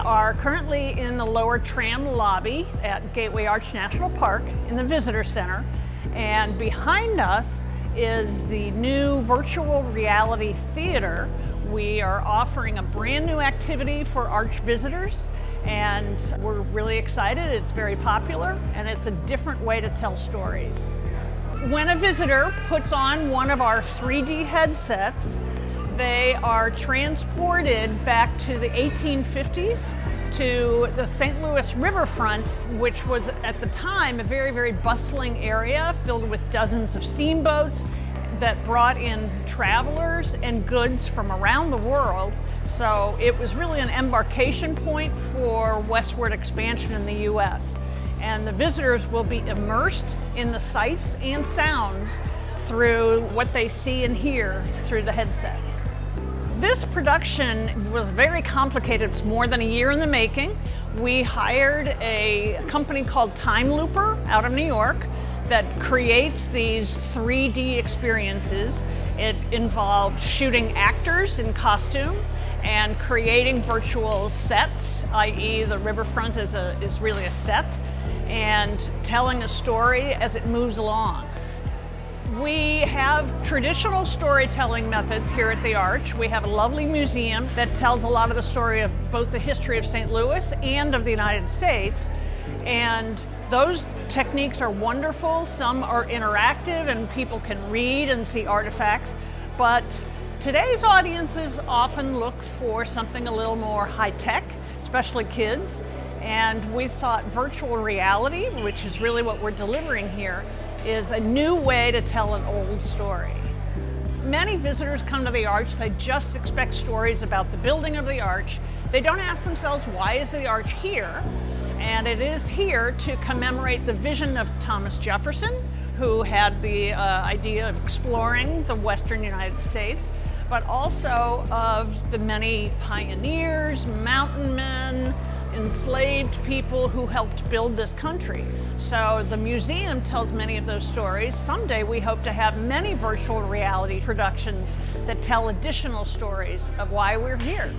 are currently in the lower tram lobby at Gateway Arch National Park in the Visitor Center. And behind us is the new virtual reality theater. We are offering a brand new activity for Arch visitors, and we're really excited. It's very popular, and it's a different way to tell stories. When a visitor puts on one of our 3D headsets, they are transported back to the 1850s to the St. Louis riverfront, which was at the time a very, very bustling area filled with dozens of steamboats that brought in travelers and goods from around the world. So it was really an embarkation point for westward expansion in the U.S. And the visitors will be immersed in the sights and sounds through what they see and hear through the headset. This production was very complicated. It's more than a year in the making. We hired a company called Time Looper out of New York that creates these 3D experiences. It involved shooting actors in costume and creating virtual sets, i.e. the riverfront is really a set, and telling a story as it moves along. We have traditional storytelling methods here at the Arch. We have a lovely museum that tells a lot of the story of both the history of St. Louis and of the United States. And those techniques are wonderful. Some are interactive and people can read and see artifacts. But today's audiences often look for something a little more high-tech, especially kids. And we thought virtual reality, which is really what we're delivering here, is a new way to tell an old story. Many visitors come to the Arch, they just expect stories about the building of the Arch. They don't ask themselves, why is the Arch here? And it is here to commemorate the vision of Thomas Jefferson, who had the idea of exploring the western United States, but also of the many pioneers, mountain men, enslaved people who helped build this country. So the museum tells many of those stories. Someday we hope to have many virtual reality productions that tell additional stories of why we're here.